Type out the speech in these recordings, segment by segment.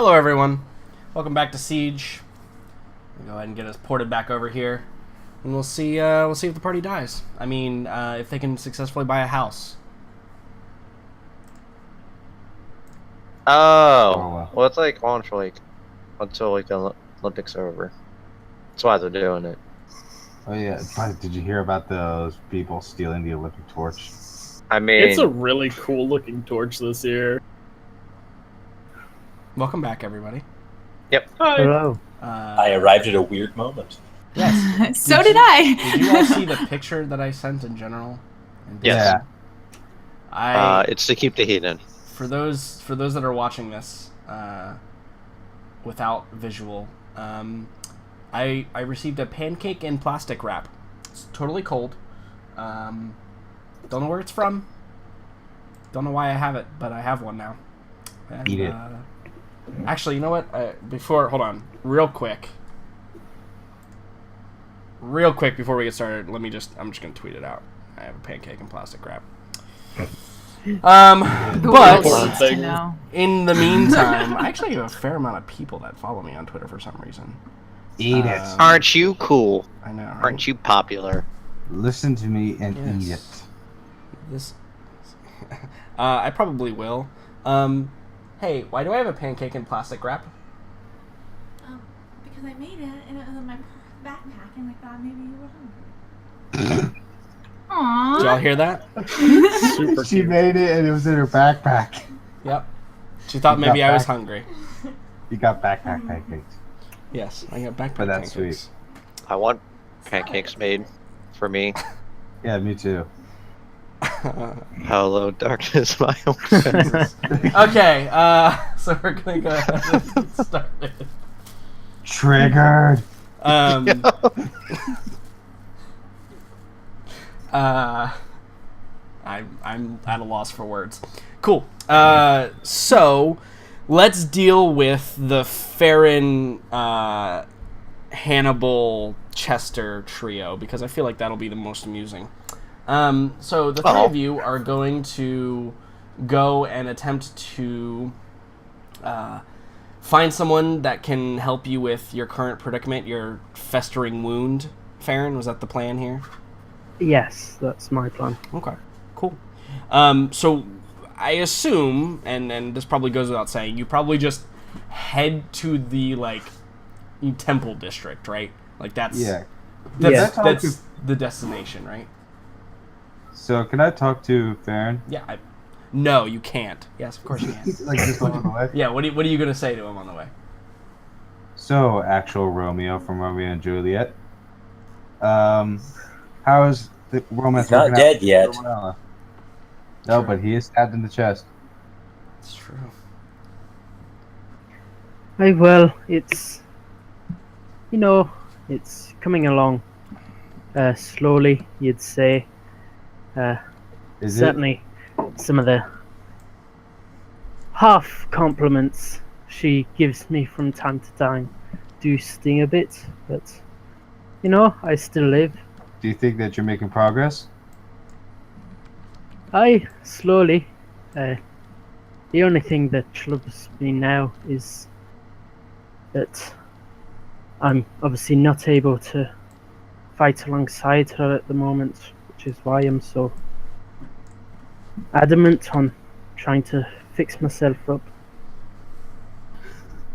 Hello, everyone. Welcome back to Siege. We'll go ahead and get us ported back over here, and we'll see. We'll see if the party dies. I mean, if they can successfully buy a house. Oh, well, it's like on for like until like the Olympics are over. That's why they're doing it. Oh yeah, but did you hear about those people stealing the Olympic torch? I mean, It's a really cool looking torch this year. Welcome back, everybody. Yep. Hi. Hello. I arrived at a weird moment. Yes. So did I. Did you all see the picture that I sent in general? Yes. I it's to keep the heat in. for those that are watching this without visual, I received a pancake in plastic wrap. It's totally cold. Don't know where it's from. Don't know why I have it, but I have one now. And, Eat it. Actually, you know what? Hold on, real quick before we get started, I'm just gonna tweet it out. I have a pancake in plastic wrap. But Needs to know. in the meantime, I actually have a fair amount of people that follow me on Twitter for some reason. Eat it. Aren't you cool? I know. Right? Aren't you popular? Listen to me and eat it. This. I probably will. Hey, why do I have a pancake in plastic wrap? Because I made it and it was in my backpack and I thought maybe you were hungry. Aww. Did y'all hear that? Super She cute. made it and it was in her backpack. Yep. She thought You maybe got I was back- hungry. You got backpack pancakes. Yes, I got backpack But that's pancakes. I want pancakes made for me. Yeah, me too. Hello, darkness, my old friend. Okay, so we're gonna go ahead and get started. Triggered. I'm at a loss for words. Cool. So let's deal with the Farron, Hannibal, Chester trio because I feel like that'll be the most amusing. So the three of you are going to go and attempt to find someone that can help you with your current predicament, your festering wound. Farron, was that the plan here? Yes, that's my plan. Okay, cool. So I assume, and this probably goes without saying, you probably just head to the temple district, right? Like that's Yeah. that's Yeah. the destination, right? So can I talk to Farron? Yeah. No, you can't. Yes, of course you can. Like just on the way? Yeah. What are you gonna say to him on the way? So, actual Romeo from Romeo and Juliet. How is the romance He's not working dead out? yet. No, True. but he is stabbed in the chest. It's true. Well, it's it's coming along slowly, you'd say. Is Certainly, some of the half compliments she gives me from time to time do sting a bit, but I still live. it? Do you think that you're making progress? Slowly. The only thing that troubles me now is that I'm obviously not able to fight alongside her at the moment, which is why I'm so adamant on trying to fix myself up.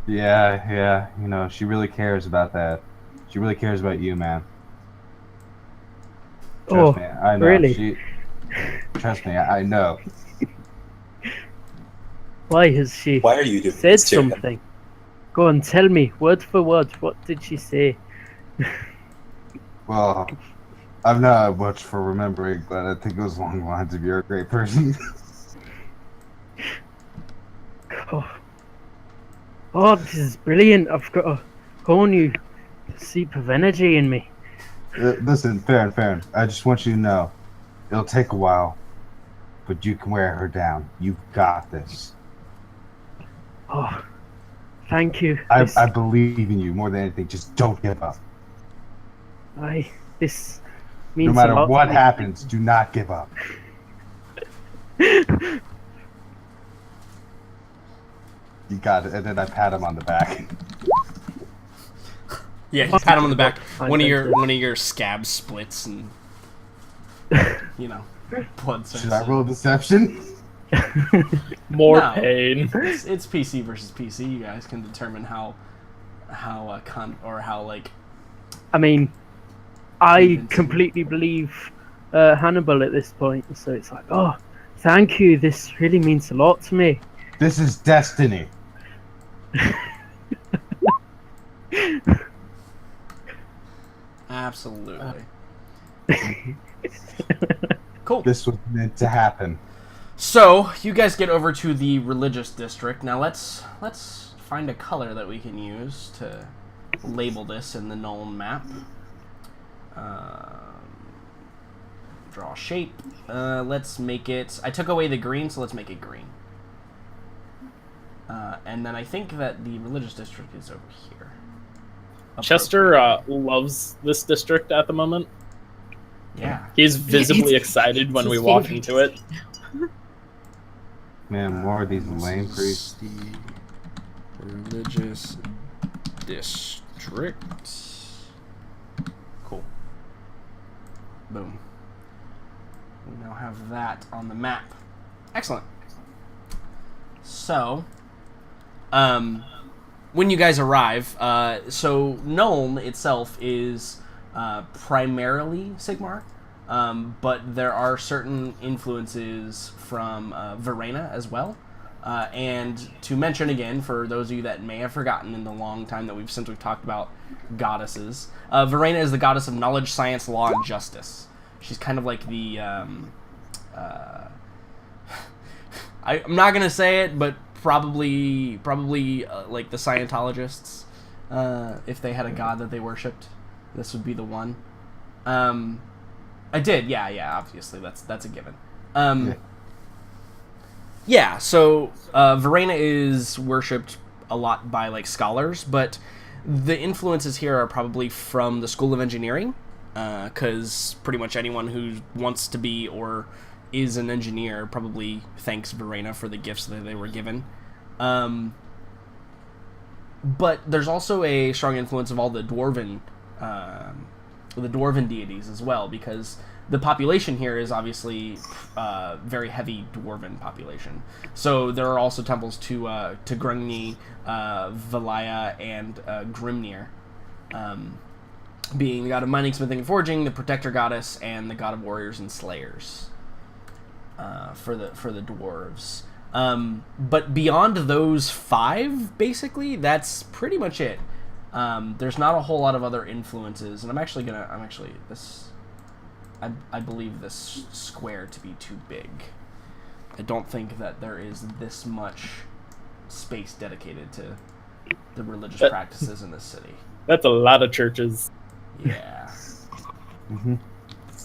Yeah. She really cares about that. She really cares about you, man. Trust me, I know. really? Trust me, I know. Why has she Why are you doing said this to him? something? Go on, tell me, word for word, what did she say? Well, I'm not much for remembering, but I think it was along the lines of you're a great person. Oh, this is brilliant. I've got a whole new seep of energy in me. Listen, Farron, I just want you to know, it'll take a while, but you can wear her down. You've got this. Oh, thank you. I believe in you more than anything. Just don't give up. This means No matter a lot what to me. happens, do not give up. You got it. And then I pat him on the back. Yeah, you pat him on the back. I One of think your scabs splits and blood starts. Should I roll deception? More No. pain. It's PC versus PC. You guys can determine how like I mean, I Convincing. completely believe Hannibal at this point, so it's like, oh, thank you. This really means a lot to me. This is destiny. absolutely cool. This was meant to happen. So you guys get over to the religious district. Now let's find a color that we can use to label this in the known map. Draw a shape. Let's make it. I took away the green, so let's make it green. And then I think that the religious district is over here. Chester loves this district at the moment. Yeah. He's visibly It's- excited when it's we his walk favorite into it. Man, more of these lame priests. The religious district. Cool. Boom. We now have that on the map. Excellent. So, when you guys arrive, so Nuln itself is primarily Sigmar, but there are certain influences from Verena as well. And to mention again, for those of you that may have forgotten in the long time that since we've talked about goddesses, Verena is the goddess of knowledge, science, law, and justice. She's kind of like the I'm not gonna say it, but probably like the Scientologists, if they had a god that they worshipped, this would be the one. I did, yeah. Obviously, that's a given. Yeah. So Verena is worshipped a lot by like scholars, but the influences here are probably from the School of Engineering, because pretty much anyone who wants to be or is an engineer probably thanks Verena for the gifts that they were given. But there's also a strong influence of all the dwarven deities as well, because the population here is obviously very heavy dwarven population. So there are also temples to Grungni, Valaya, and Grimnir, being the god of mining, smithing, and forging, the protector goddess, and the god of warriors and slayers. For the dwarves. But beyond those five, basically, that's pretty much it. There's not a whole lot of other influences, and I believe this square to be too big. I don't think that there is this much space dedicated to the religious practices in this city. That's a lot of churches. Yeah. Mm-hmm.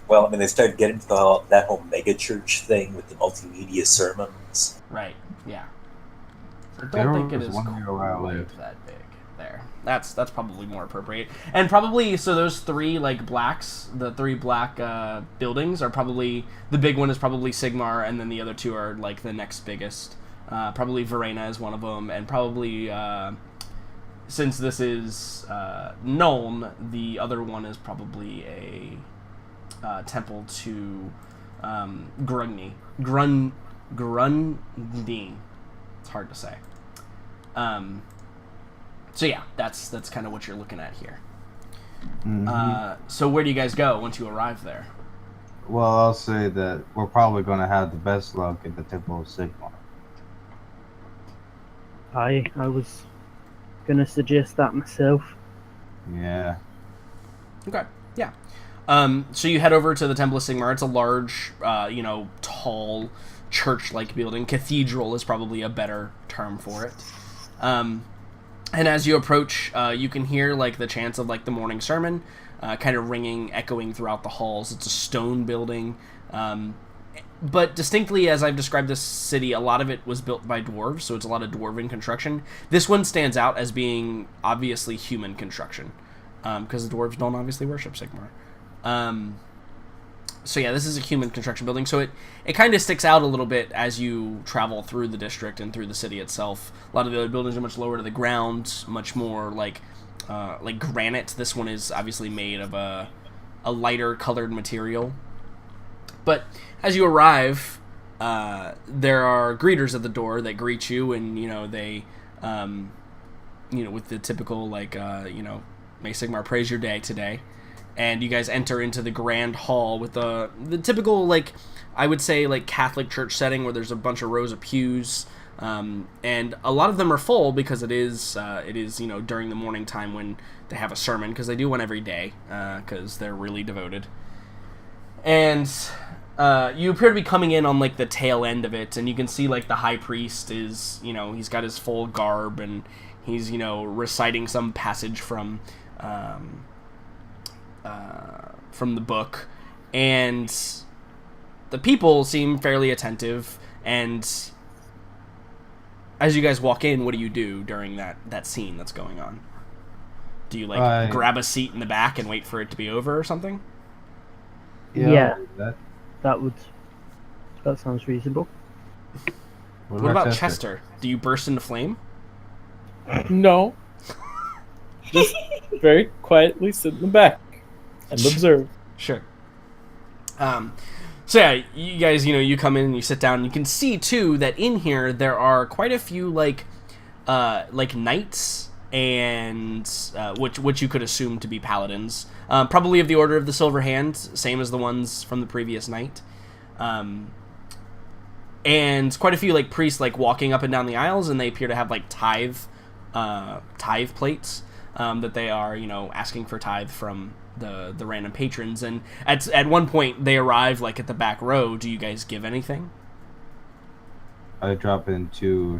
Well, I mean, they started getting to that whole mega church thing with the multimedia sermons. Right. Yeah. I There don't think it was is one year where I quite lived. that big. There. That's probably more appropriate. And probably, so those three, like, the three black buildings are probably, the big one is probably Sigmar, and then the other two are, like, the next biggest. Probably Verena is one of them, and probably, since this is Nuln, the other one is probably a temple to Grungni. Grundni. It's hard to say. So yeah, that's kind of what you're looking at here. Mm-hmm. So where do you guys go once you arrive there? Well, I'll say that we're probably going to have the best luck at the Temple of Sigmar. I was gonna suggest that myself. Yeah. Okay, yeah. So you head over to the Temple of Sigmar. It's a large, tall, church-like building. Cathedral is probably a better term for it. And as you approach, you can hear, like, the chants of, like, the morning sermon, kind of ringing, echoing throughout the halls. It's a stone building. But distinctly, as I've described this city, a lot of it was built by dwarves, so it's a lot of dwarven construction. This one stands out as being obviously human construction, because the dwarves don't obviously worship Sigmar. So yeah, this is a human construction building. So it kind of sticks out a little bit as you travel through the district and through the city itself. A lot of the other buildings are much lower to the ground, much more like granite. This one is obviously made of a lighter colored material. But as you arrive, there are greeters at the door that greet you, and they, with the typical may Sigmar praise your day today. And you guys enter into the grand hall with the typical, I would say, Catholic church setting where there's a bunch of rows of pews, and a lot of them are full because it is during the morning time when they have a sermon, because they do one every day, because they're really devoted. And you appear to be coming in on the tail end of it, and you can see the high priest is he's got his full garb, and he's reciting some passage from the book, and the people seem fairly attentive. And as you guys walk in, what do you do during that scene that's going on? Do you grab a seat in the back and wait for it to be over or something? Yeah, that sounds reasonable. What about Chester? Do you burst into flame? No. Just very quietly sit in the back and observe. Sure. So yeah, you guys, you come in and you sit down, and you can see too that in here there are quite a few knights and which you could assume to be paladins, probably of the Order of the Silver Hand, same as the ones from the previous night, and quite a few priests walking up and down the aisles, and they appear to have tithe plates that they are asking for tithe from the random patrons. And at one point they arrive at the back row. Do you guys give anything? I drop in 3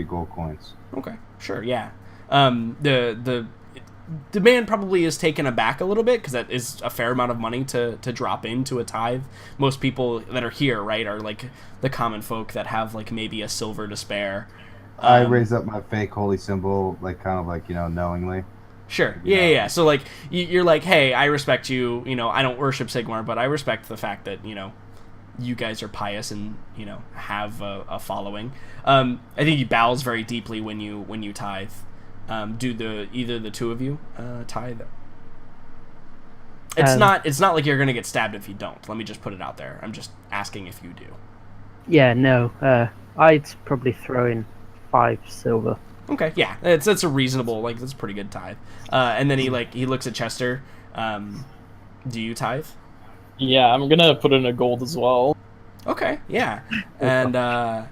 gold coins. Okay, sure, yeah. The demand probably is taken aback a little bit, because that is a fair amount of money to drop into a tithe. Most people that are here, right, are the common folk that have maybe a silver to spare. I raise up my fake holy symbol, knowingly. Sure. Yeah. So you're hey, I respect you. I don't worship Sigmar, but I respect the fact that you guys are pious and have a following. I think he bows very deeply when you tithe. Do either the two of you tithe? It's not like you're gonna get stabbed if you don't. Let me just put it out there. I'm just asking if you do. Yeah, no. I'd probably throw in 5 silver. Okay, yeah, that's a reasonable, that's a pretty good tithe. And then he looks at Chester. Do you tithe? Yeah, I'm gonna put in a gold as well. Okay, yeah, and I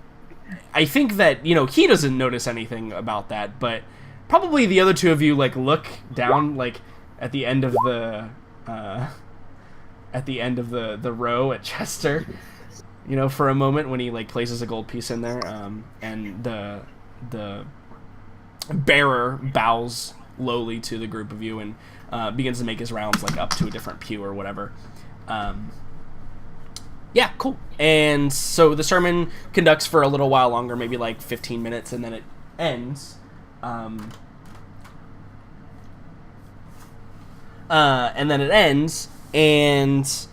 think that he doesn't notice anything about that, but probably the other two of you look down at the end of the row at Chester, for a moment when he places a gold piece in there, and the bearer bows lowly to the group of you and begins to make his rounds up to a different pew or whatever. Yeah, cool. And so the sermon conducts for a little while longer, maybe 15 minutes, and then it ends. And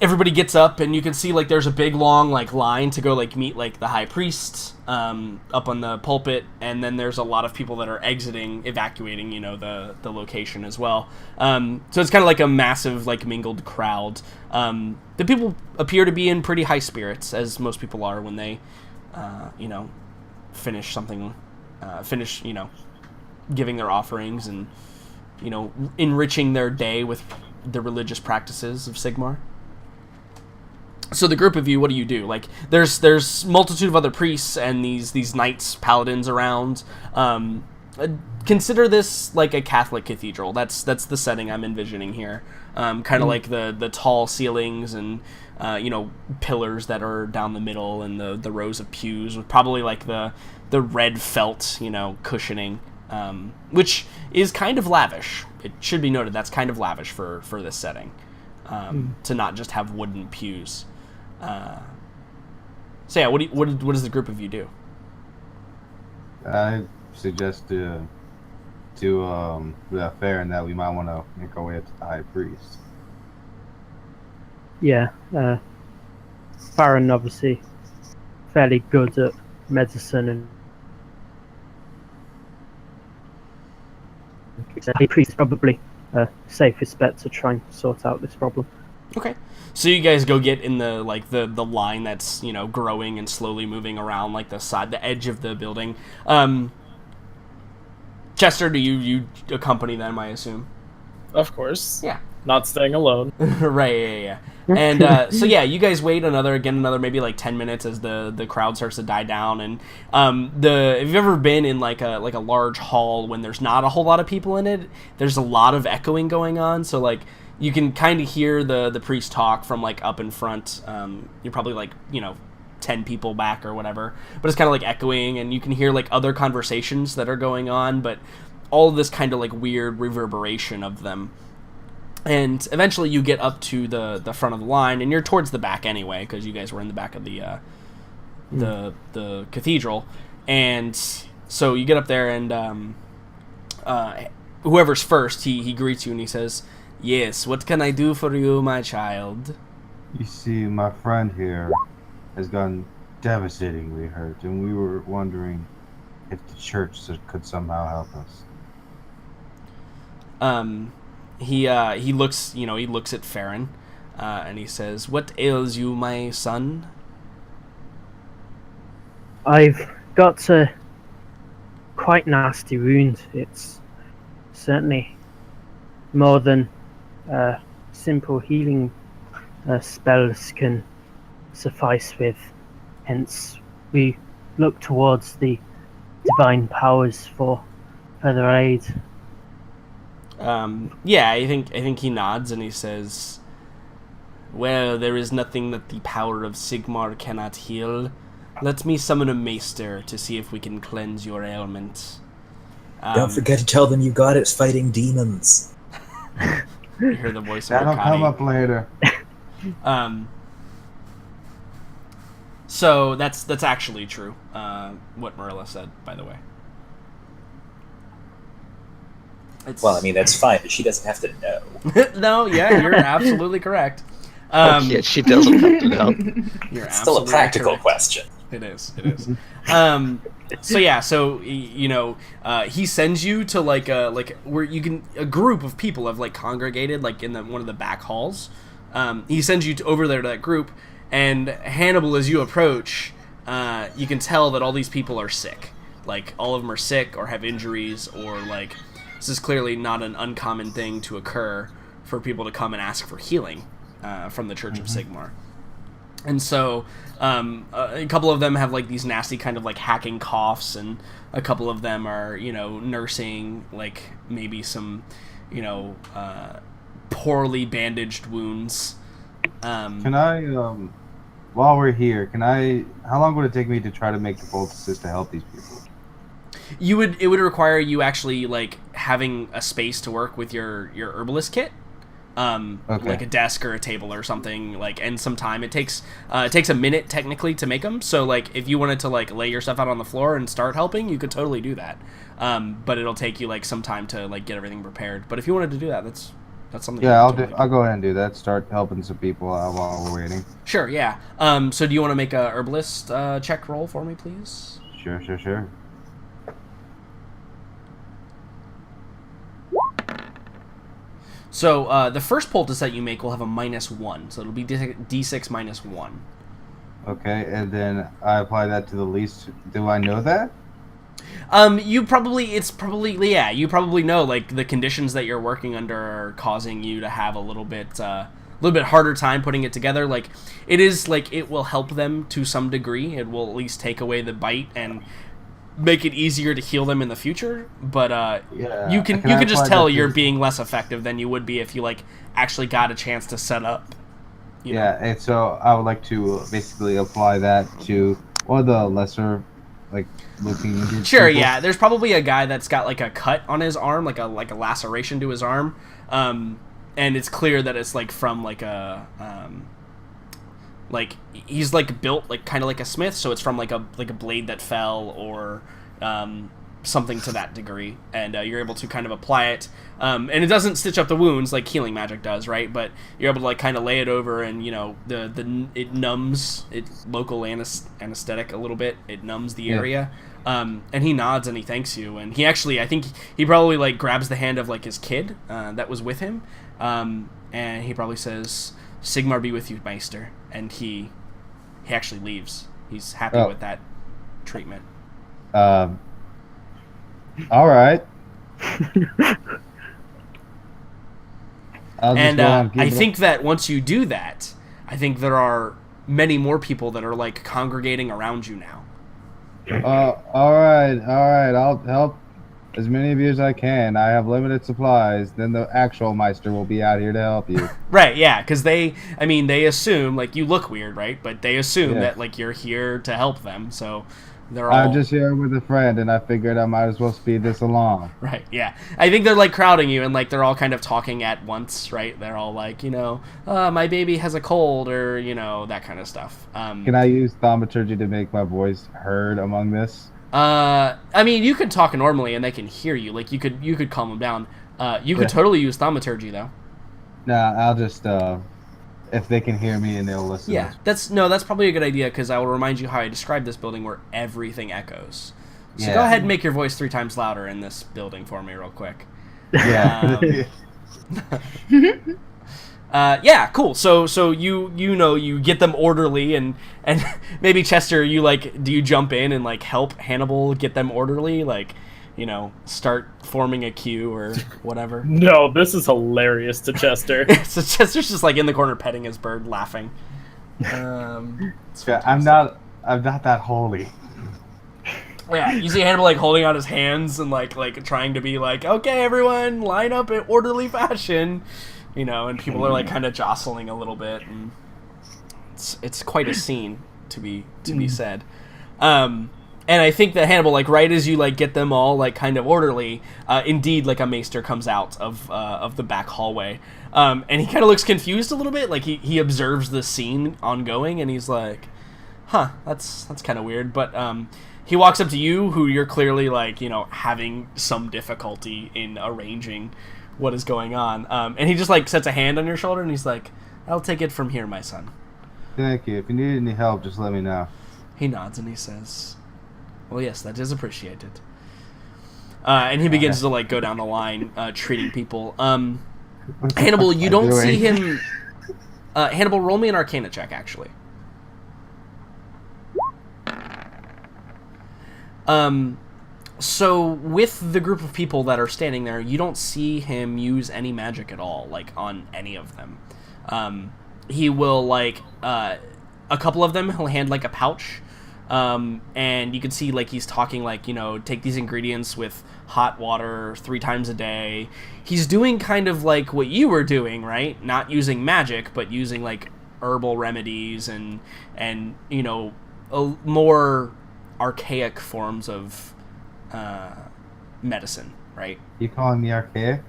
everybody gets up, and you can see there's a big long line to go meet the high priest up on the pulpit, and then there's a lot of people that are evacuating the location as well. So it's kind of a massive mingled crowd. The people appear to be in pretty high spirits, as most people are when they finish giving their offerings and enriching their day with the religious practices of Sigmar. So the group of you, what do you do? There's multitude of other priests and these knights, paladins around. Consider this a Catholic cathedral. That's the setting I'm envisioning here. Kind of the tall ceilings and pillars that are down the middle, and the rows of pews with probably the red felt cushioning, which is kind of lavish. It should be noted that's kind of lavish for this setting, to not just have wooden pews. So yeah, what does the group of you do? I suggest to the fair, and that we might want to make our way up to the high priest. Yeah, Farron obviously fairly good at medicine, and the priest is probably safest bet to try and sort out this problem. Okay. So you guys go get in the the line that's, you know, growing and slowly moving around like the edge of the building. Chester, do you accompany them, I assume? Of course. Yeah. Not staying alone. Right, yeah. And so yeah, you guys wait another maybe like 10 minutes as the crowd starts to die down. And if you've ever been in like a large hall when there's not a whole lot of people in it, there's a lot of echoing going on. So like you can kind of hear the priest talk from like up in front. You're probably like, you know, 10 people back or whatever, but it's kind of like echoing, and you can hear like other conversations that are going on, but all of this kind of like weird reverberation of them. And eventually you get up to the front of the line, and you're towards the back anyway, because you guys were in the back of the cathedral. And so you get up there, and whoever's first, he greets you and he says, "Yes, what can I do for you, my child?" You see, my friend here has gotten devastatingly hurt, and we were wondering if the church could somehow help us. He looks at Farron, and he says, "What ails you, my son?" I've got a quite nasty wound. It's certainly more than simple healing spells can suffice with. Hence, we look towards the divine powers for further aid. Yeah, I think he nods and he says, "Well, there is nothing that the power of Sigmar cannot heal. Let me summon a maester to see if we can cleanse your ailment." Don't forget to tell them you got it fighting demons. You hear the voice of That'll Arkady. come up later. So that's actually true. What Marilla said, by the way. Well, I mean, that's fine, but she doesn't have to know. No, yeah, you're absolutely correct. Yeah, she doesn't have to know. You're It's still a absolutely practical correct. question. It is. So yeah, so you know, he sends you to like where you can a group of people have like congregated like in one of the back halls. He sends you over there to that group, and Hannibal, as you approach, you can tell that all these people are sick. Like all of them are sick or have injuries, or like this is clearly not an uncommon thing to occur for people to come and ask for healing from the Church of Sigmar. And so a couple of them have like these nasty kind of like hacking coughs, and a couple of them are, you know, nursing like maybe some, you know, poorly bandaged wounds. Can I, while we're here, how long would it take me to try to make the poultices to help these people? It would require you actually like having a space to work with your herbalist kit. Okay. Like a desk or a table or something, like, and some time. It takes a minute technically to make them. So like if you wanted to like lay your stuff out on the floor and start helping, you could totally do that. But it'll take you like some time to like get everything prepared. But if you wanted to do that, that's something. Yeah, totally I'll go ahead and do that. Start helping some people while we're waiting. Sure, yeah. So do you want to make a herbalist check roll for me, please? Sure. So the first poultice that you make will have a -1, so it'll be D6 -1. Okay, and then I apply that to the least. Do I know that? You probably know like the conditions that you're working under are causing you to have a little bit harder time putting it together. Like it is like it will help them to some degree. It will at least take away the bite and make it easier to heal them in the future, but Yeah. you can I just apply tell that to- you're being less effective than you would be if you like actually got a chance to set up. You know? Yeah, and so I would like to basically apply that to one of the lesser, like, looking injured Sure, people. yeah. There's probably a guy that's got like a cut on his arm, like a laceration to his arm, and it's clear that it's like from like a like he's like built like kind of like a smith, so it's from like a blade that fell, or something to that degree, and you're able to kind of apply it, and it doesn't stitch up the wounds like healing magic does, right? But you're able to like kind of lay it over, and you know it numbs it local anesthetic a little bit. It numbs the area, and he nods and he thanks you, and he actually I think he probably like grabs the hand of like his kid that was with him, and he probably says, "Sigmar be with you, Meister," and he actually leaves. He's happy with that treatment. All right. And I think that once you do that, I think there are many more people that are like congregating around you now. All right. I'll help as many of you as I can. I have limited supplies. Then the actual Meister will be out here to help you. Right, yeah, because they assume, like, you look weird, right? But they assume that, like, you're here to help them, so they're all... I'm just here with a friend, and I figured I might as well speed this along. Right, yeah. I think they're, like, crowding you, and, like, they're all kind of talking at once, right? They're all like, you know, my baby has a cold, or, you know, that kind of stuff. Can I use thaumaturgy to make my voice heard among this? I mean, you could talk normally, and they can hear you. Like, you could calm them down. You could totally use thaumaturgy, though. Nah, I'll just, if they can hear me and they'll listen. Yeah, that's probably a good idea, because I will remind you how I described this building where everything echoes. So go ahead and make your voice 3 times louder in this building for me real quick. Yeah. Yeah, cool. So you get them orderly, and maybe Chester, do you jump in and like help Hannibal get them orderly, like, you know, start forming a queue or whatever? No, this is hilarious to Chester. So Chester's just like in the corner petting his bird, laughing. I'm not that holy. Yeah, you see Hannibal like holding out his hands and like trying to be like, okay, everyone, line up in orderly fashion, you know, and people are like kind of jostling a little bit, and it's quite a scene to be said. And I think that Hannibal, like, right as you like get them all like kind of orderly, indeed, like a maester comes out of the back hallway, and he kind of looks confused a little bit, like he observes the scene ongoing, and he's like, huh, that's kind of weird, but he walks up to you, who you're clearly like, you know, having some difficulty in arranging what is going on, and he just like sets a hand on your shoulder, and he's like, I'll take it from here, my son. Thank you. If you need any help, just let me know. He nods and he says, well, yes, that is appreciated. And he begins to like go down the line, treating people. Hannibal, you don't see him. Hannibal, roll me an Arcana check, actually. So with the group of people that are standing there, you don't see him use any magic at all, like on any of them. He will like a couple of them, he'll hand like a pouch. And you can see like he's talking like, you know, take these ingredients with hot water 3 times a day. He's doing kind of like what you were doing, right? Not using magic, but using like herbal remedies and you know, more archaic forms of medicine, right? You calling me archaic?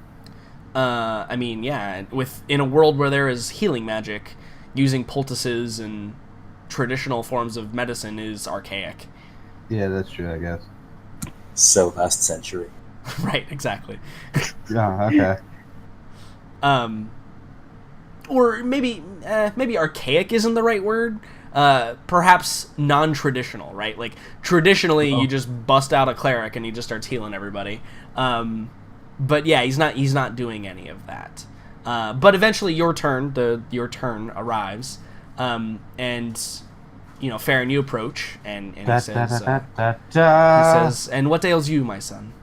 I mean, yeah, in a world where there is healing magic, using poultices and traditional forms of medicine is archaic. Yeah, that's true, I guess. So last century. Right, exactly. Yeah, okay. Or maybe archaic isn't the right word. Perhaps non-traditional, right? Like traditionally, you just bust out a cleric and he just starts healing everybody. But yeah, he's not doing any of that. But eventually, your turn arrives. And you know, Farron, you approach, and he says, "And what ails you, my son?"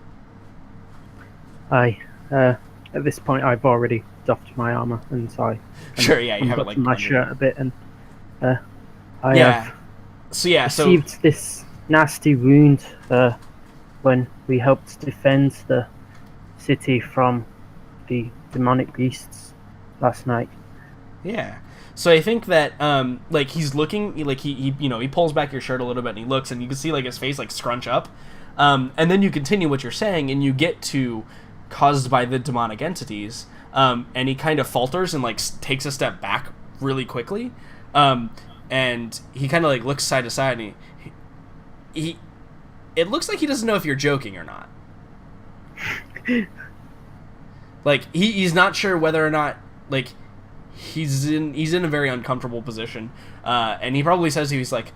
At this point, I've already doffed my armor, and so I sure, yeah, you have it like my shirt a bit, and I have so received this nasty wound when we helped defend the city from the demonic beasts last night. Yeah. So I think that, like, he's looking, like, he you know, he pulls back your shirt a little bit and he looks, and you can see, like, his face, like, scrunch up. And then you continue what you're saying, and you get to caused by the demonic entities, and he kind of falters and, like, takes a step back really quickly. And he kind of, like, looks side to side, and it looks like he doesn't know if you're joking or not. Like, he's not sure whether or not, like, he's in a very uncomfortable position. And he probably says he's like,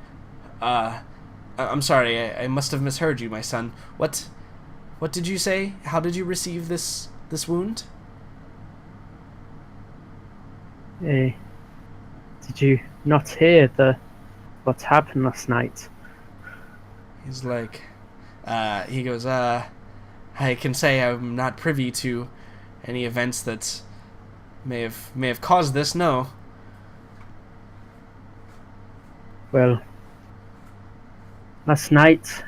I'm sorry, I must have misheard you, my son. What did you say? How did you receive this wound? Did you not hear what happened last night? He's like, he goes, I can say I'm not privy to any events that may have caused this, no. Well, last night,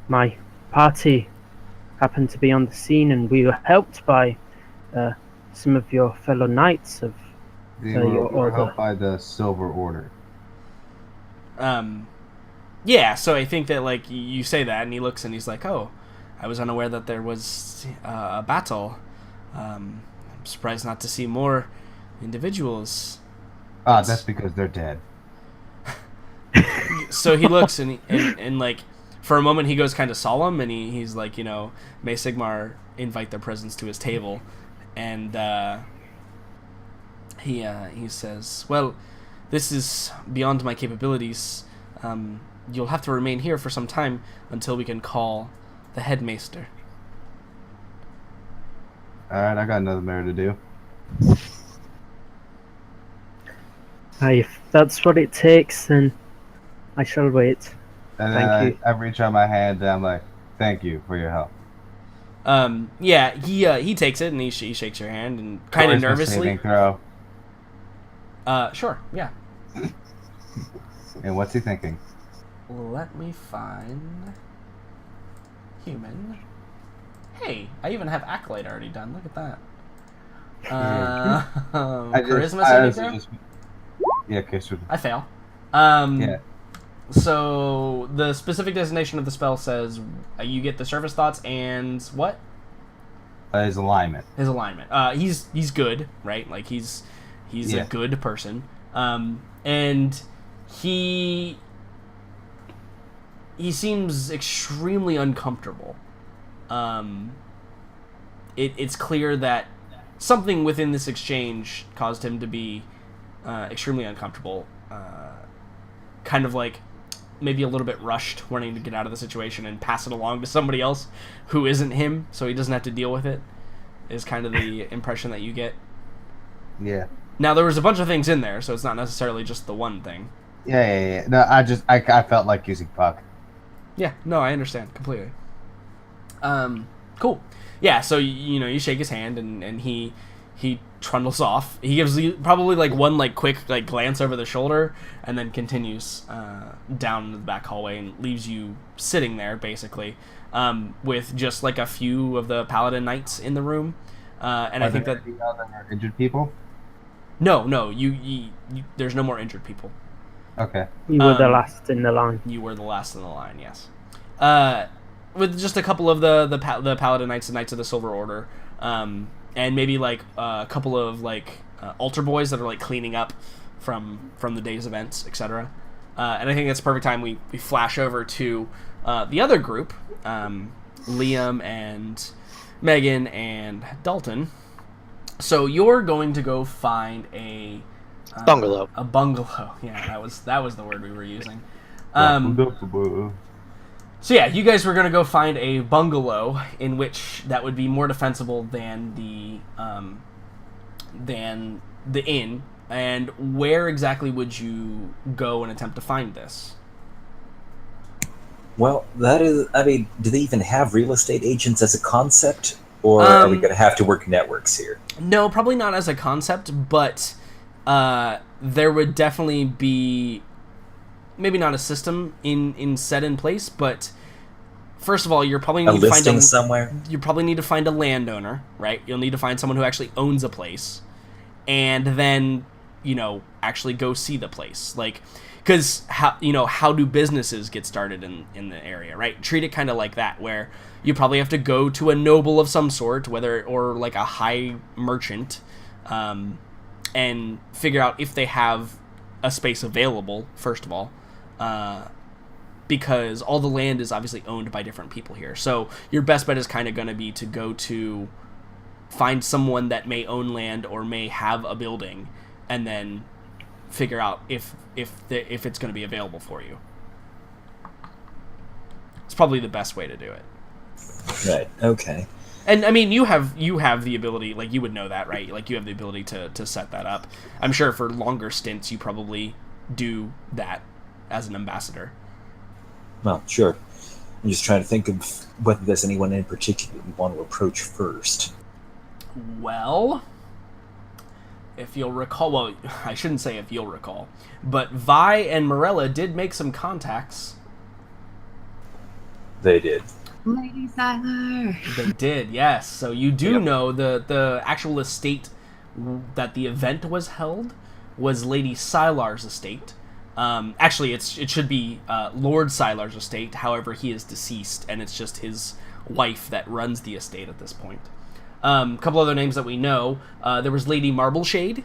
my party happened to be on the scene, and we were helped by some of your fellow knights of They your were order. helped by the Silver Order. Yeah, so I think that, like, you say that, and he looks and he's like, oh, I was unaware that there was a battle. I'm surprised not to see more individuals. That's because they're dead. So he looks and like, for a moment he goes kind of solemn, and he's like, may Sigmar invite their presence to his table. And he says, well, this is beyond my capabilities. You'll have to remain here for some time until we can call the headmaster. Alright, I got another matter to do. If that's what it takes, then I shall wait. And Thank then you. I reach out my hand and I'm like, thank you for your help. Yeah, he takes it and he shakes your hand and kind of Charisma nervously. saving throw. Sure, yeah. And what's he thinking? Let me find human. Hey, I even have Acolyte already done. Look at that. Charisma saving throw? Yeah, charisma. I fail. Yeah. So the specific designation of the spell says you get the service thoughts and what? His alignment. His alignment. He's good, right? Like he's Yeah. a good person. And he seems extremely uncomfortable. It's clear that something within this exchange caused him to be extremely uncomfortable. Kind of like maybe a little bit rushed, wanting to get out of the situation and pass it along to somebody else who isn't him, so he doesn't have to deal with it, is kind of the impression that you get. Yeah. Now, there was a bunch of things in there, so it's not necessarily just the one thing. Yeah. No, I felt like using Puck. Yeah, no, I understand completely. Cool. Yeah, so you shake his hand and he trundles off. He gives you probably like one like quick like glance over the shoulder and then continues down the back hallway and leaves you sitting there basically with just like a few of the paladin knights in the room. And I think that any other injured people. no, you there's no more injured people. Okay. You were the last in the line. You were the last in the line, yes. With just a couple of the Paladin Knights, the Knights of the Silver Order, and maybe like a couple of like altar boys that are like cleaning up from the day's events, etc. And I think that's the perfect time we flash over to the other group, Liam and Megan and Dalton. So you're going to go find a Bungalow. A bungalow. Yeah, that was the word we were using. So yeah, you guys were gonna go find a bungalow in which that would be more defensible than the inn. And where exactly would you go and attempt to find this? Well, that is, I mean, do they even have real estate agents as a concept? Or are we going to have to work networks here? No, probably not as a concept, but there would definitely be, maybe not a system set in place, but first of all, you're probably need A listing somewhere? You probably need to find a landowner, right? You'll need to find someone who actually owns a place, and then actually go see the place, like, because how do businesses get started in the area, right? Treat it kind of like that, where you probably have to go to a noble of some sort, or like a high merchant, and figure out if they have a space available, first of all, because all the land is obviously owned by different people here. So your best bet is kind of going to be to go to find someone that may own land or may have a building, and then figure out if it's going to be available for you. It's probably the best way to do it. Right. Okay. And I mean, you have the ability, like, you would know that, right? Like, you have the ability to set that up. I'm sure for longer stints you probably do that as an ambassador. Well, sure. I'm just trying to think of whether there's anyone in particular we want to approach first. Well, if you'll recall, well, I shouldn't say if you'll recall, but Vi and Morella did make some contacts. They did. Lady Siler. They did, yes. So you do know the actual estate that the event was held was Lady Sylar's estate. Actually, it should be Lord Sylar's estate. However, he is deceased, and it's just his wife that runs the estate at this point. A couple other names that we know. There was Lady Marbleshade,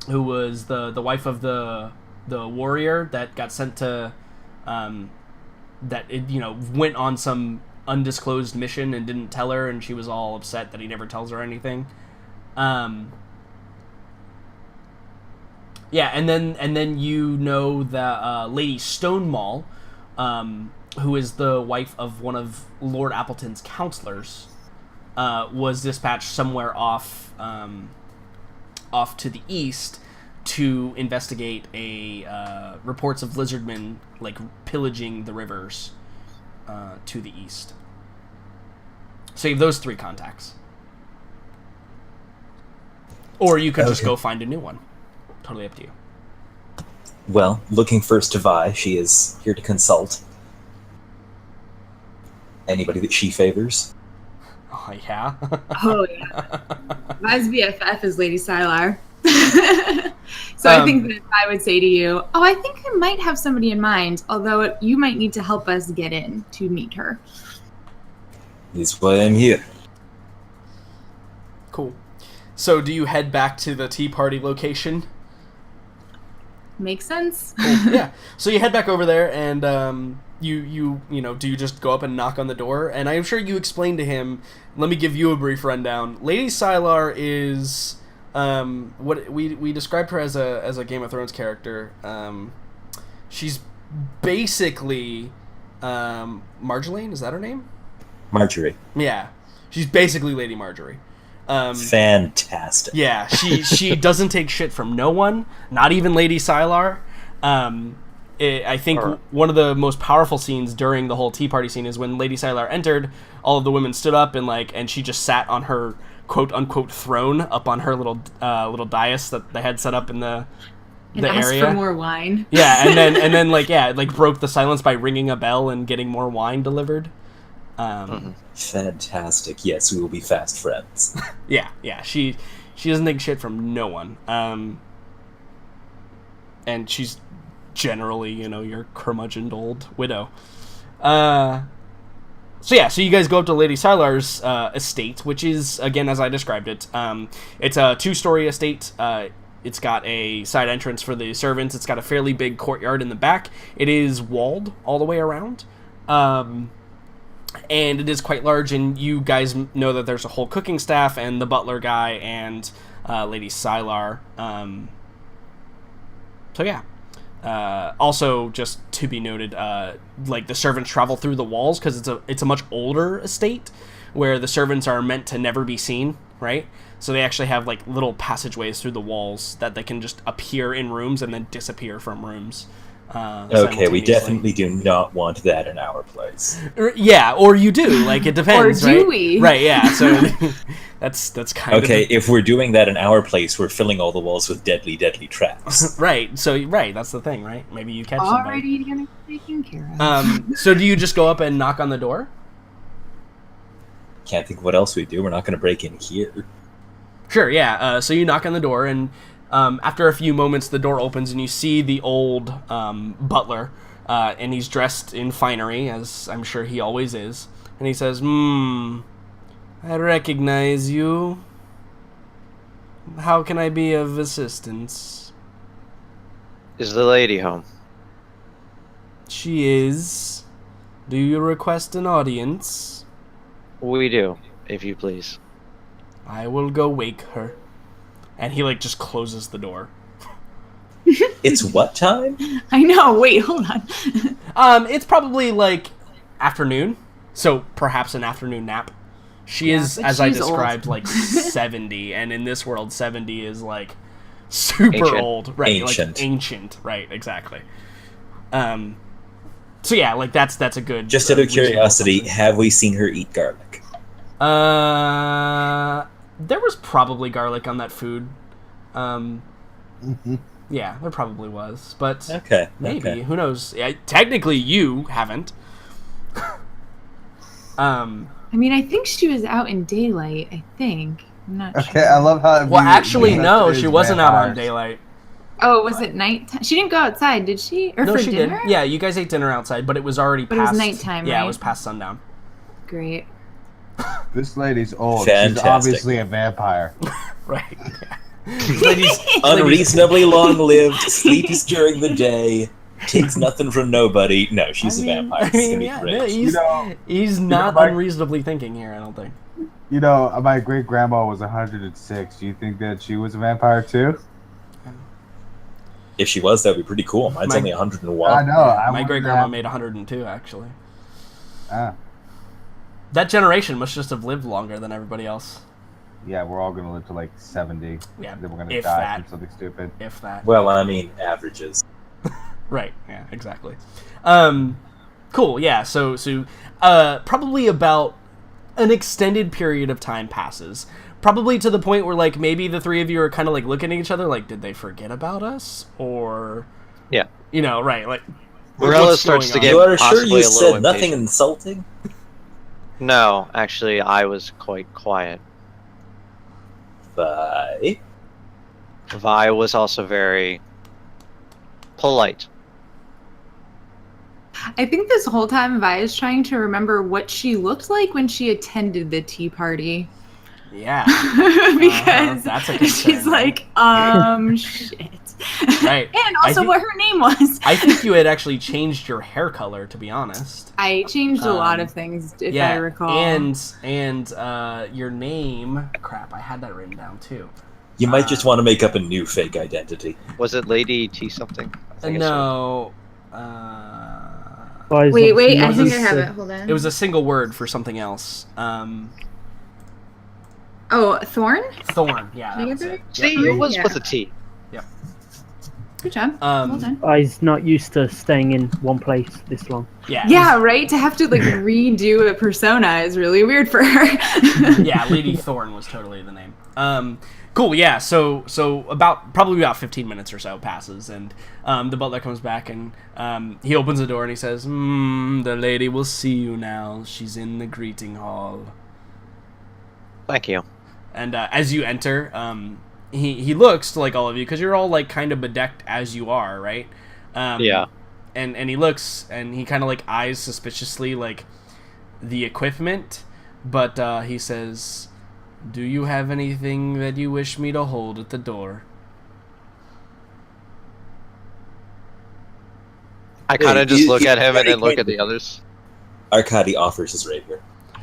who was the wife of the warrior that got sent to went on some undisclosed mission and didn't tell her, and she was all upset that he never tells her anything. Yeah, and then you know that Lady Stonemaul, who is the wife of one of Lord Appleton's counselors, was dispatched somewhere off to the east to investigate reports of lizardmen like pillaging the rivers to the east. So you have those 3 contacts, or you could just go find a new one. Totally up to you. Well, looking first to Vi, she is here to consult. Anybody that she favors? Oh yeah. Oh yeah. Vi's BFF is Lady Sylar. So I think that I would say to you, oh, I think I might have somebody in mind, although you might need to help us get in to meet her. That's why I'm here. Cool. So do you head back to the tea party location? Makes sense. Cool. Yeah. So you head back over there, and you know, do you just go up and knock on the door? And I'm sure you explain to him. Let me give you a brief rundown. Lady Sylar is what we described her as a Game of Thrones character. She's basically Marjolaine. Is that her name? Marjorie. Yeah. She's basically Lady Marjorie. Fantastic. Yeah, she doesn't take shit from no one, not even Lady Sylar. I think one of the most powerful scenes during the whole tea party scene is when Lady Sylar entered. All of the women stood up and she just sat on her quote unquote throne up on her little dais that they had set up in the area. Asked for more wine. Yeah, and then broke the silence by ringing a bell and getting more wine delivered. Fantastic. Yes, we will be fast friends. Yeah. She doesn't take shit from no one. And she's generally, your curmudgeoned old widow. So you guys go up to Lady Sylar's estate, which is, again, as I described it, it's a 2-story estate. It's got a side entrance for the servants. It's got a fairly big courtyard in the back. It is walled all the way around. And it is quite large, and you guys know that there's a whole cooking staff and the butler guy and Lady Sylar. So yeah. Also, just to be noted, the servants travel through the walls because it's a much older estate where the servants are meant to never be seen, right? So they actually have little passageways through the walls that they can just appear in rooms and then disappear from rooms. Okay, we definitely do not want that in our place. Yeah, or you do. It depends, or right? do we? Right, yeah. So that's kind of... Okay, if we're doing that in our place, we're filling all the walls with deadly, deadly traps. Right, that's the thing, right? Maybe you catch Already somebody. gonna be taken care of. So do you just go up and knock on the door? Can't think of what else we do. We're not going to break in here. Sure, yeah. So you knock on the door, and after a few moments, the door opens, and you see the old butler, and he's dressed in finery, as I'm sure he always is. And he says, I recognize you. How can I be of assistance? Is the lady home? She is. Do you request an audience? We do, if you please. I will go wake her. And he, like, just closes the door. It's what time? I know. Wait, hold on. It's probably, like, afternoon. So, perhaps an afternoon nap. She is, but as I she's described, old. like, 70. And in this world, 70 is, like, super Ancient. old. Right, Ancient. like, ancient. Right, exactly. So, yeah, like, that's a good... Just out of reasonable curiosity, assumption. have we seen her eat garlic? There was probably garlic on that food. Mhm. Yeah, there probably was, but Okay. maybe. Okay. Who knows? Yeah, technically, you haven't. I mean, I think she was out in daylight. I think. I'm not Okay, sure. I love how. Well, actually, you no, said she it's wasn't out on vampires. daylight. Oh, was it nighttime? She didn't go outside, did she? Or No, for she dinner? did. Yeah, you guys ate dinner outside, but it was already But it was past. nighttime, Yeah, it right? was past sundown. Great. This lady's old. Fantastic. She's obviously a vampire. Right. Ladies, Unreasonably long-lived, sleeps during the day, takes nothing from nobody. No, she's a vampire. It's gonna be yeah, great. no, You know, he's not Mike- unreasonably thinking here, I don't think. you know, my great grandma was 106. Do you think that she was a vampire too? If she was, that'd be pretty cool. Mine's My- only 101. I know. I My wanted great to grandma have- made 102, actually. Ah, That generation must just have lived longer than everybody else. yeah, we're all gonna live to like 70. Yeah, Then we're gonna if die that. from something stupid. If that. Well, I mean, averages. Right. Yeah. Exactly. Cool. Yeah. So probably about an extended period of time passes. Probably to the point where, like, maybe the three of you are kind of like looking at each other, like, did they forget about us, or Yeah. you know, right? Like, Morella what's starts going to on? get You are sure possibly you a little said nothing impatient. insulting? No, actually, I was quite quiet. Vi? Vi was also very polite. I think this whole time Vi is trying to remember what she looked like when she attended the tea party. Yeah. Because That's a concern, she's right? like, shit. Right. And I also think- what her name was. I think you had actually changed your hair color, to be honest. I changed a lot Um, of things, if yeah, I recall. and your name. Crap, I had that written down too. You might just want to make up a new fake identity. Was it Lady T something? I think it's No. Boys Wait, obviously I not think I used have to- it. Hold on. It was a single word for something else. Oh, Thorn? Thorn. Yeah, that Did I was get it. that? See, Yep. it was Yeah. with a T. Good job. well done. He's not used to staying in one place this long. Yeah. Yeah, right? To have to like redo a persona is really weird for her. Yeah, Lady Thorn was totally the name. Cool. Yeah. So probably about 15 minutes or so passes, and the butler comes back and he opens the door and he says, "The lady will see you now. She's in the greeting hall." Thank you. And as you enter, he looks to like all of you because you're all like kind of bedecked as you are, right? Yeah. And he looks and he kind of like eyes suspiciously like the equipment, but he says, "Do you have anything that you wish me to hold at the door?" I kind Hey, of just you- look you at him and very then look at quickly- the others. Arkady offers his rapier.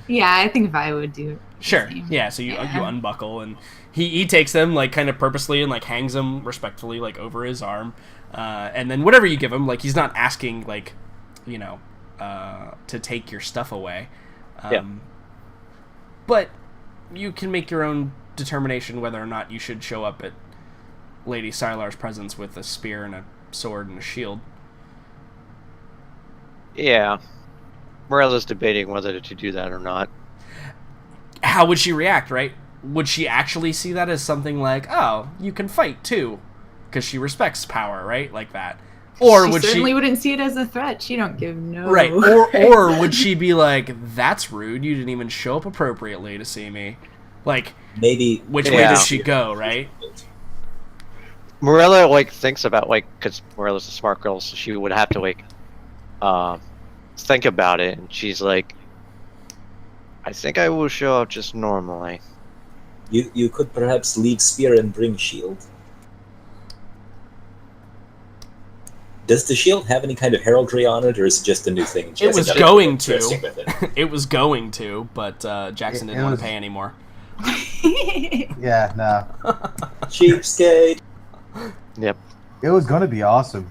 Yeah, I think Vi would do it. Sure. Same. Yeah. So you Yeah. unbuckle and he takes them like kind of purposely and like hangs them respectfully like over his arm, and then whatever you give him, like he's not asking like, you know, to take your stuff away. Yeah. But you can make your own determination whether or not you should show up at Lady Sylar's presence with a spear and a sword and a shield. Yeah. Morella's debating whether to do that or not. How would she react, right? Would she actually see that as something like, oh, you can fight too? Because she respects power, right? Like that. Or She would certainly she... wouldn't see it as a threat. She don't give no. Right. Or would she be like, that's rude. You didn't even show up appropriately to see me. Like, Maybe. which way Yeah. does she go, right? Morella like thinks about like because Morella's a smart girl, so she would have to like think about it, and she's like, I think I will show up just normally. You could perhaps leave spear and bring shield. Does the shield have any kind of heraldry on it, or is it just a new thing? It was going to. It was going to, but Jackson didn't want to pay anymore. Yeah, no. Cheapskate. Yep. It was gonna be awesome.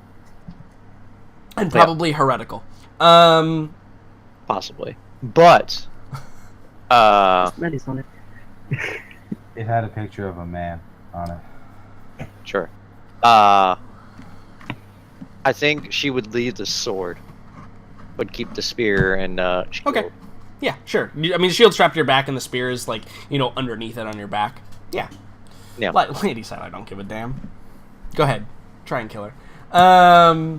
And probably heretical. Possibly. But Smelly's on it. It had a picture of a man on it. sure. I think she would leave the sword, but keep the spear and shield. Okay. Yeah, sure. I mean, the shield's strapped to your back, and the spear is, like, you know, underneath it on your back. Yeah. Yeah. Lady said I don't give a damn. Go ahead. Try and kill her.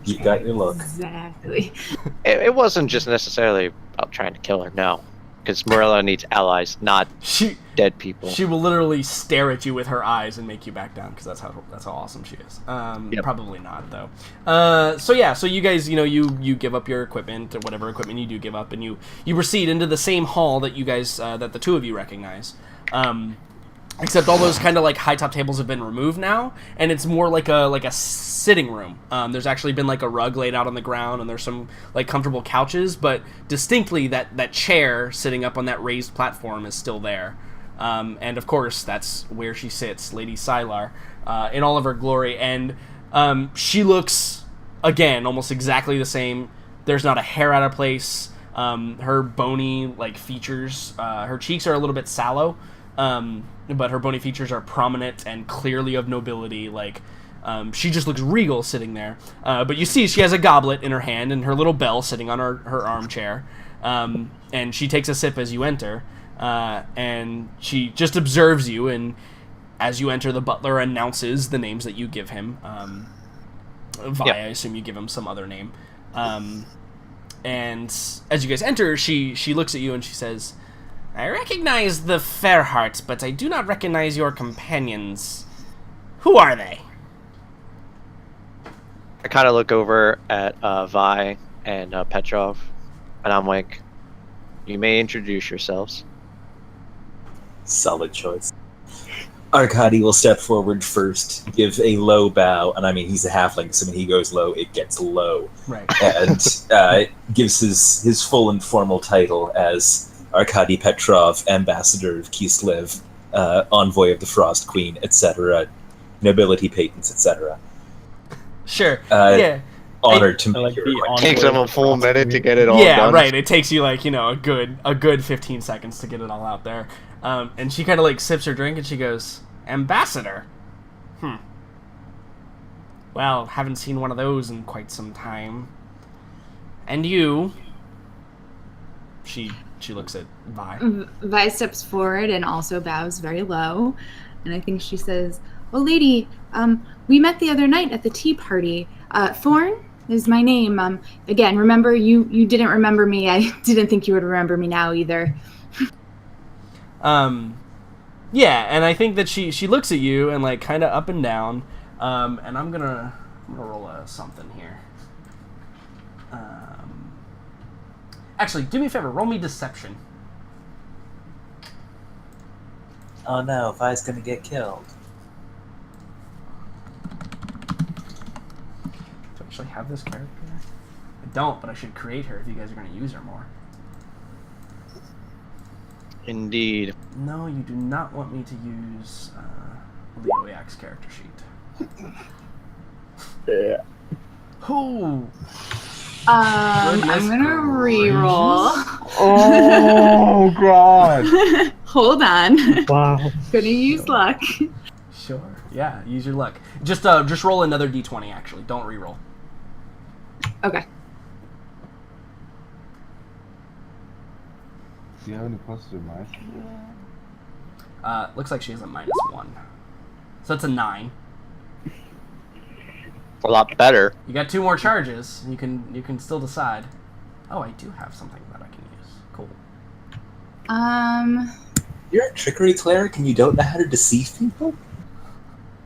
You got your look. Exactly. It wasn't just necessarily about trying to kill her, no. Because Morella needs allies, not dead people. She will literally stare at you with her eyes and make you back down, because that's how awesome she is. Yep. Probably not, though. So you guys, you know, you give up your equipment, or whatever equipment you do give up, and you proceed into the same hall that you guys, that the two of you recognize. Except all those kind of like high top tables have been removed now, and it's more like a sitting room. There's actually been like a rug laid out on the ground, and there's some like comfortable couches, but distinctly that chair sitting up on that raised platform is still there. And of course, that's where she sits, Lady Sylar, in all of her glory. And she looks, again, almost exactly the same. There's not a hair out of place. Her bony like features, her cheeks are a little bit sallow. But her bony features are prominent and clearly of nobility. Like, she just looks regal sitting there. But you see she has a goblet in her hand and her little bell sitting on her armchair. And she takes a sip as you enter. And she just observes you, and as you enter, the butler announces the names that you give him. I assume you give him some other name. And as you guys enter, she looks at you and she says, "I recognize the Fairheart, but I do not recognize your companions. Who are they?" I kind of look over at Vi and Petrov, and I'm like, "You may introduce yourselves." Solid choice. Arkady will step forward first, give a low bow, and I mean, he's a halfling, so when he goes low, it gets low. Right. And gives his full and formal title as Arkady Petrov, Ambassador of Kislev, Envoy of the Frost Queen, etc., nobility patents, etc. Sure. Yeah. Honored to like meet the your honor- Takes them a full minute to get it all Yeah, done. right. It takes you like, you know, a good 15 seconds to get it all out there. And she kind of like sips her drink and she goes, "Ambassador? Well, haven't seen one of those in quite some time. And you?" She looks at Vi. Vi steps forward and also bows very low. And I think she says, "Oh, lady, we met the other night at the tea party. Thorn is my name. Again, remember, you didn't remember me. I didn't think you would remember me now either." Yeah, and I think that she looks at you and like kind of up and down. And I'm gonna roll something here. Actually, do me a favor, roll me deception. Oh no, Vi's gonna get killed. Do I actually have this character? I don't, but I should create her if you guys are going to use her more. Indeed. No, you do not want me to use Leo Yak's character sheet. Yeah. Who? I'm gonna reroll. Oh God! Hold on. Wow. Gonna use luck. Sure. Yeah, use your luck. Just roll another d20. Actually, don't reroll. Okay. Do you have any pluses or minuses? Looks like she has a -1, so it's a 9. A lot better. You got 2 more charges. You can still decide. Oh, I do have something that I can use. Cool. You're a trickery cleric and you don't know how to deceive people?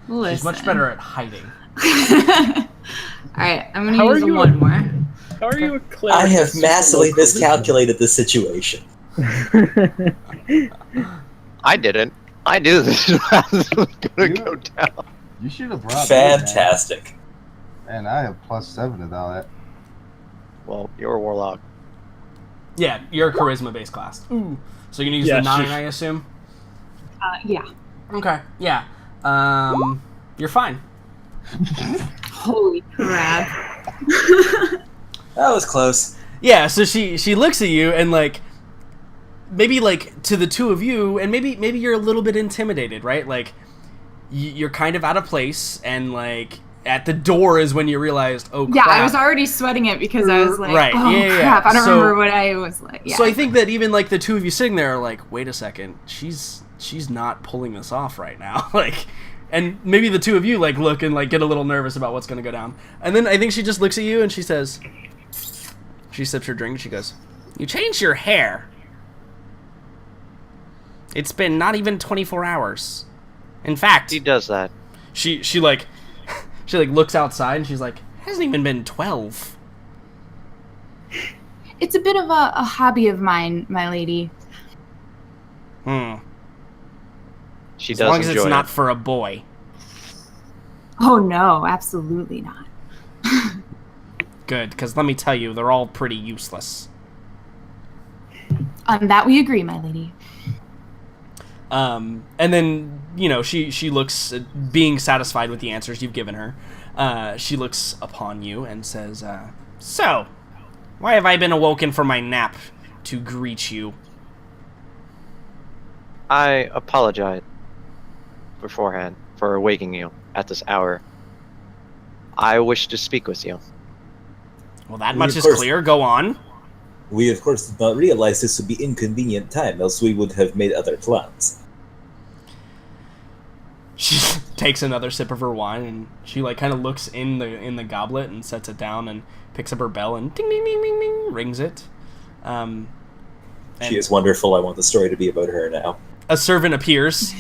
Listen. She's much better at hiding. Alright, I'm gonna How are use you one more. How are you a cleric? I have with massively super low charisma? miscalculated the situation. I didn't. I knew this was going to go down. You should have brought Fantastic. And I have +7 to that. Well, you're a warlock. Yeah, you're a charisma-based class. Ooh. So you're gonna use Yeah, the 9, sheesh. I assume? Yeah. Okay, yeah. You're fine. Holy crap. That was close. Yeah, so she looks at you and like maybe like to the two of you, and maybe you're a little bit intimidated, right? Like you're kind of out of place, and like at the door is when you realized, oh crap. Yeah, I was already sweating it because I was like, Right, oh yeah. crap, I don't So- remember what I was like. Yeah. So I think that even like the two of you sitting there are like, wait a second, she's not pulling this off right now. Like, and maybe the two of you like look and like get a little nervous about what's gonna go down. And then I think she just looks at you and she says, she sips her drink and she goes, "You changed your hair. It's been not even 24 hours. In fact," He does that. she like she like looks outside and she's like, "Hasn't even been 12." It's a bit of a hobby of mine, my lady. She As does long as enjoy it's not it. for a boy. Oh no, absolutely not. Good, because let me tell you, they're all pretty useless. On that we agree, my lady. And then, you know, she looks, being satisfied with the answers you've given her, she looks upon you and says, "So, why have I been awoken from my nap to greet you?" I apologize beforehand for waking you at this hour. I wish to speak with you. Well, that We, much of is course- clear. Go on. We, of course, did not realize this would be inconvenient time, else we would have made other plans. She takes another sip of her wine and she like kind of looks in the goblet and sets it down and picks up her bell and ding ding ding ding ding rings it. And She is wonderful. I want the story to be about her now. a servant appears,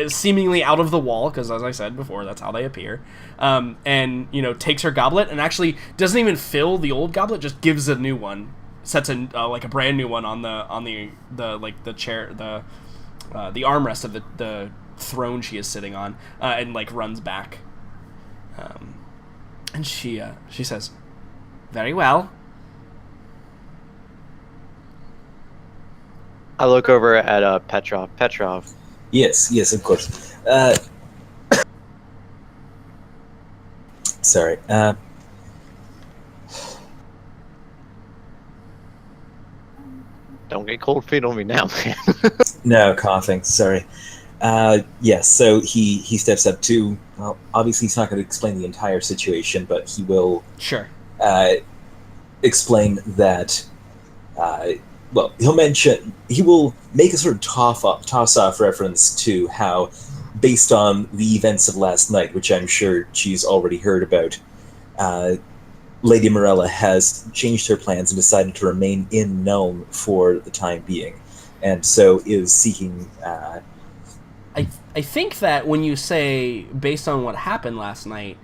seemingly out of the wall, because as I said before, that's how they appear. And you know, takes her goblet and actually doesn't even fill the old goblet, just gives a new one, sets a like a brand new one on the like the chair, the armrest of the throne she is sitting on, and like runs back. And she says, "Very well." I look over at Petrov. Petrov, Yes, of course. Sorry. don't get cold feet on me now, man. No, coughing. Sorry. Yes, so he steps up to. Well, obviously he's not going to explain the entire situation, but he will Sure. explain that. Well, he will make a sort of toss-off reference to how, based on the events of last night, which I'm sure she's already heard about, Lady Morella has changed her plans and decided to remain in Nome for the time being, and so is seeking. I think that when you say based on what happened last night,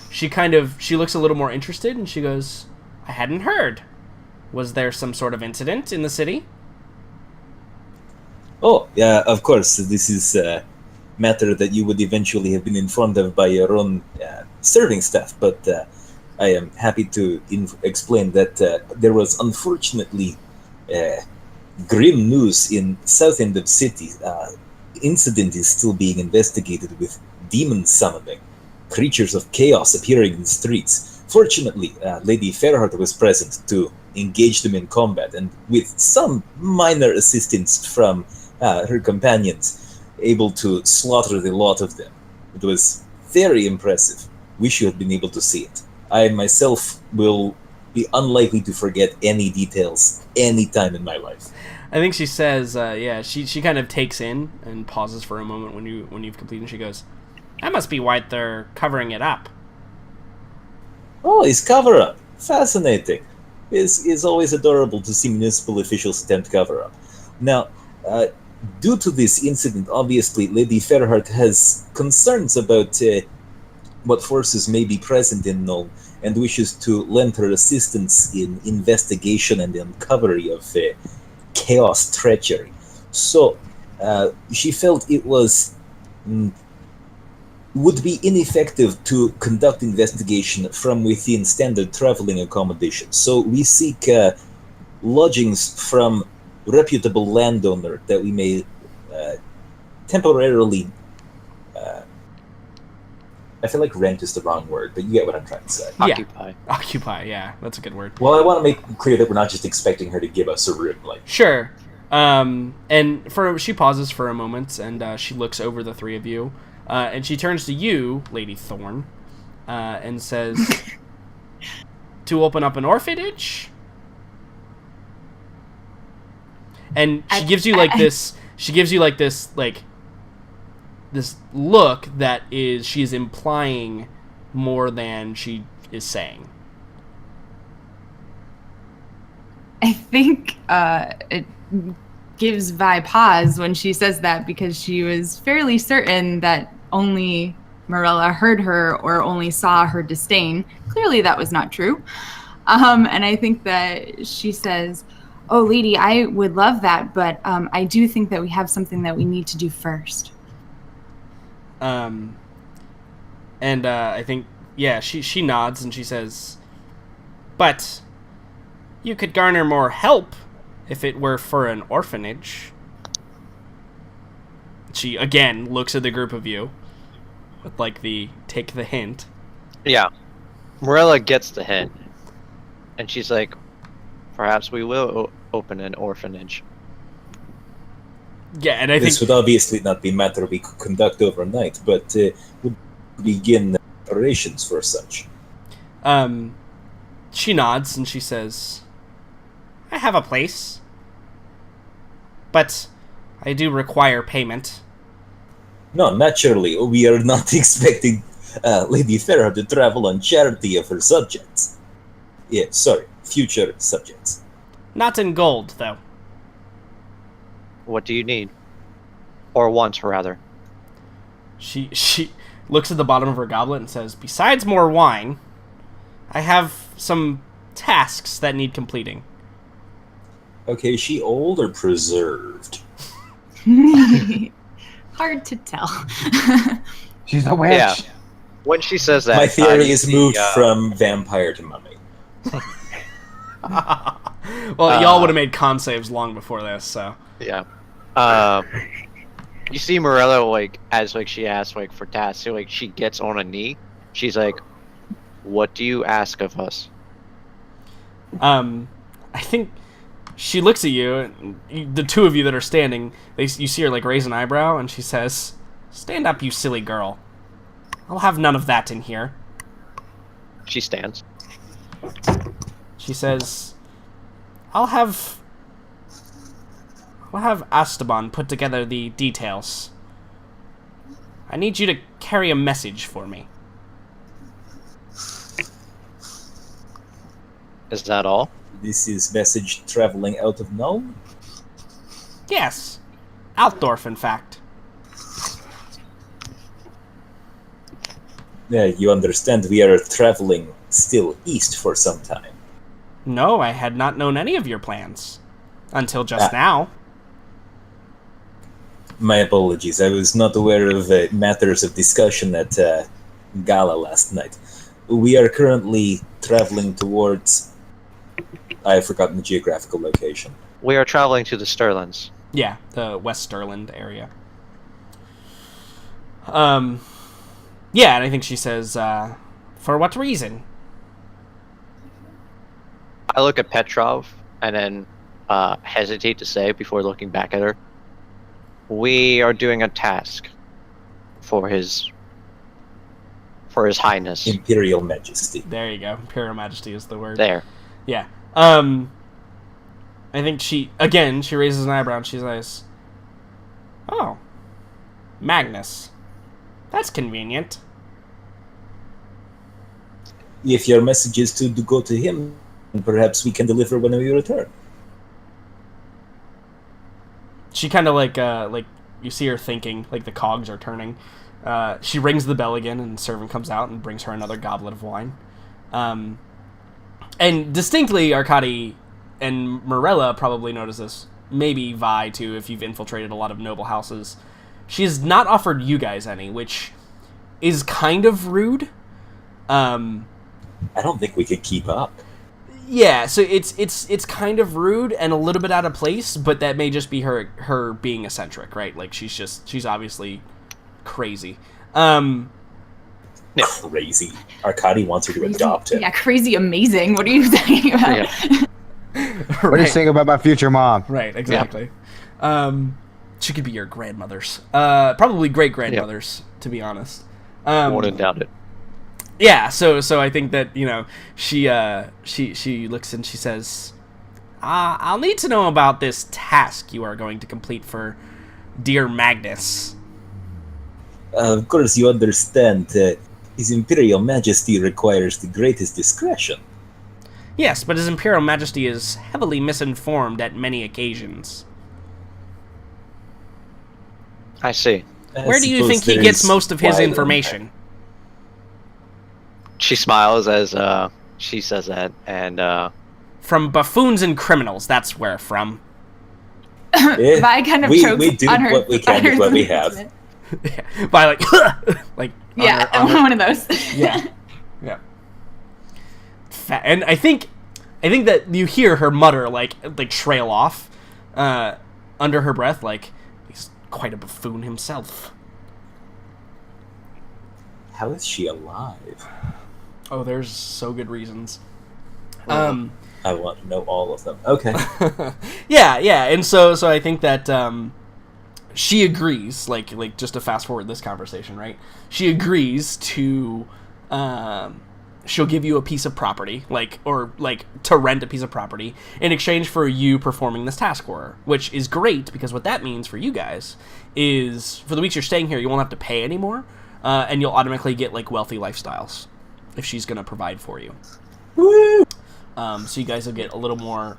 she looks a little more interested and she goes, "I hadn't heard. Was there some sort of incident in the city?" Oh, yeah, of course. This is a matter that you would eventually have been informed of by your own serving staff, but I am happy to explain that there was unfortunately grim news in south end of city. Incident is still being investigated with demon summoning, creatures of chaos appearing in the streets. Fortunately, Lady Fairheart was present to engage them in combat, and with some minor assistance from her companions, able to slaughter the lot of them. It was very impressive. Wish you had been able to see it. I myself will be unlikely to forget any details any time in my life. I think she says, she kind of takes in and pauses for a moment when you've completed, and she goes, "That must be why they're covering it up." Oh, his cover-up. Fascinating. It's always adorable to see municipal officials attempt cover-up. Now, due to this incident, obviously, Lady Fairheart has concerns about what forces may be present in Nome, and wishes to lend her assistance in investigation and uncovery of chaos treachery. So, she felt it was would be ineffective to conduct investigation from within standard traveling accommodations. So we seek lodgings from reputable landowner that we may temporarily. I feel like rent is the wrong word, but you get what I'm trying to say. Occupy. Occupy, yeah, that's a good word. Well, I want to make clear that we're not just expecting her to give us a room. Like, Sure. And she pauses for a moment, and she looks over the three of you, and she turns to you, Lady Thorn, and says, "To open up an orphanage." And she gives you like this. She gives you like this, this look that she is implying more than she is saying. I think it gives Vi pause when she says that, because she was fairly certain that only Morella heard her or only saw her disdain. Clearly that was not true. And I think that she says, "Oh, lady, I would love that, but I do think that we have something that we need to do first." I think, yeah, she nods and she says, "But you could garner more help if it were for an orphanage." She, again, looks at the group of you with, like, the take the hint. Yeah. Morella gets the hint. And she's like, perhaps we will open an orphanage. Yeah, and I this think... would obviously not be a matter we could conduct overnight, but would begin preparations for such. She nods and she says, "I have a place, but I do require payment." No, naturally, we are not expecting Lady Farah to travel on charity of her subjects. Yeah, sorry, future subjects. Not in gold, though. What do you need? Or want, rather. She looks at the bottom of her goblet and says, "Besides more wine, I have some tasks that need completing." Okay, is she old or preserved? Hard to tell. She's a witch. Yeah. When she says that... My theory is the, moved from vampire to mummy. Well, y'all would have made con saves long before this, so... Yeah. You see Morella, like, as, like, she asks, like, for tasks, so, like, she gets on a knee. She's like, "What do you ask of us?" I think she looks at you, and the two of you that are standing, you see her, like, raise an eyebrow, and she says, "Stand up, you silly girl. I'll have none of that in here." She stands. She says, I'll have Esteban put together the details. I need you to carry a message for me." Is that all? This is message traveling out of Nuln? "Yes. Altdorf, in fact." Yeah, you understand we are traveling still east for some time. "No, I had not known any of your plans. Until just now." My apologies, I was not aware of matters of discussion at Gala last night. We are currently traveling towards... I've forgotten the geographical location. We are traveling to the Sterlins. Yeah, the West Sterland area. Yeah, and I think she says, "For what reason?" I look at Petrov and then hesitate to say before looking back at her. We are doing a task for His Highness. Imperial Majesty. There you go. Imperial Majesty is the word. There. Yeah. I think she raises an eyebrow and she says, "Oh, Magnus. That's convenient." If your message is to go to him, perhaps we can deliver when we return. She kind of like you see her thinking, like the cogs are turning. She rings the bell again, and the servant comes out and brings her another goblet of wine. And distinctly, Arkady and Morella probably notice this. Maybe Vi, too, if you've infiltrated a lot of noble houses. She has not offered you guys any, which is kind of rude. I don't think we could keep up. Yeah, so it's kind of rude and a little bit out of place, but that may just be her being eccentric, right? Like she's obviously crazy. Crazy. Arkady wants her to adopt him. Yeah, crazy amazing. What are you talking about? Yeah. What do you think about my future mom? Right, exactly. She could be your grandmother's. Probably great grandmother's, to be honest. Wouldn't doubt it. Yeah, so I think that, she looks and she says, I'll need to know about this task you are going to complete for dear Magnus. Of course, you understand that His Imperial Majesty requires the greatest discretion. Yes, but His Imperial Majesty is heavily misinformed at many occasions. I see. Where do you think he gets most of his information? She smiles as she says that, and From buffoons and criminals, that's where from. Vi kind of chokes we do on her. what we can with what we have. By like Yeah, on her, one of those. yeah. And I think that you hear her mutter like trail off under her breath, like he's quite a buffoon himself. How is she alive? Oh, there's so good reasons. I want to know all of them. Okay. yeah, and so I think that she agrees, like just to fast forward this conversation, right? She agrees to she'll give you a piece of property, or to rent a piece of property in exchange for you performing this task for her, which is great because what that means for you guys is for the weeks you're staying here, you won't have to pay anymore, and you'll automatically get wealthy lifestyles if she's going to provide for you. Woo! So you guys will get a little more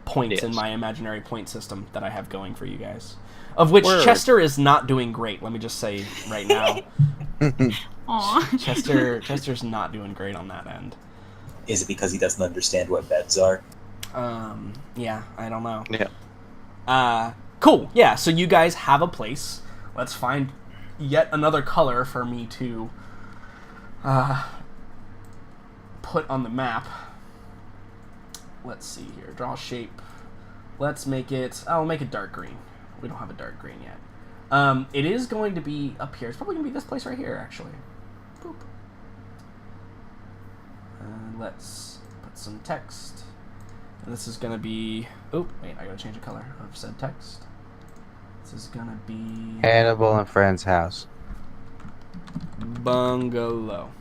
points Yes. in my imaginary point system that I have going for you guys. Of which Word. Chester is not doing great, let me just say right now. Aw. Chester's not doing great on that end. Is it because he doesn't understand what beds are? Yeah, I don't know. yeah. Cool, yeah, so you guys have a place. Let's find yet another color for me to put on the map. Let's see here. Draw shape. Let's make it... I'll make it dark green. We don't have a dark green yet. It is going to be up here. It's probably going to be this place right here, actually. Boop. Let's put some text. And this is going to be... Oh, wait, I got to change the color of said text. This is going to be... Hannibal and Friend's house. Bungalow.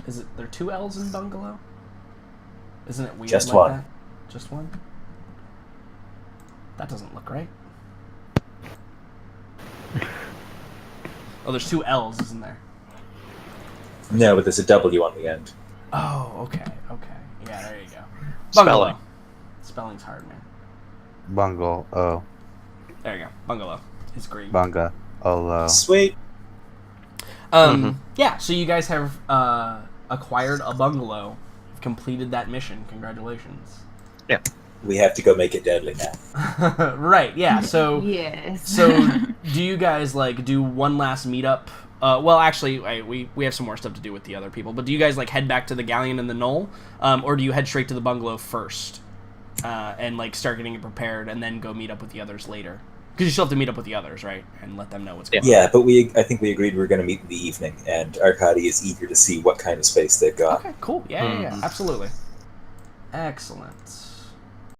Is it... There are 2 L's in bungalow? Isn't it weird Just like one. that? Just one? That doesn't look right. Oh, there's 2 L's, isn't there? No, but there's a W on the end. Oh, okay. Yeah, there you go. Spelling. Spelling's hard, man. Bungle. Oh. There you go. Bungalow. It's green. Bunga. Olo. Sweet. Yeah, so you guys have acquired a bungalow. You've completed that mission. Congratulations. Yeah. We have to go make it deadly now. Right, yeah, so... Yes. So, do you guys, do one last meetup? Well, actually, we have some more stuff to do with the other people, but do you guys, head back to the Galleon and the Knoll? Or do you head straight to the bungalow first? And, start getting it prepared, and then go meet up with the others later? Because you still have to meet up with the others, right? And let them know what's going on. Yeah, but I think we agreed we were going to meet in the evening, and Arkady is eager to see what kind of space they've got. Okay, cool. Yeah, absolutely. Excellent.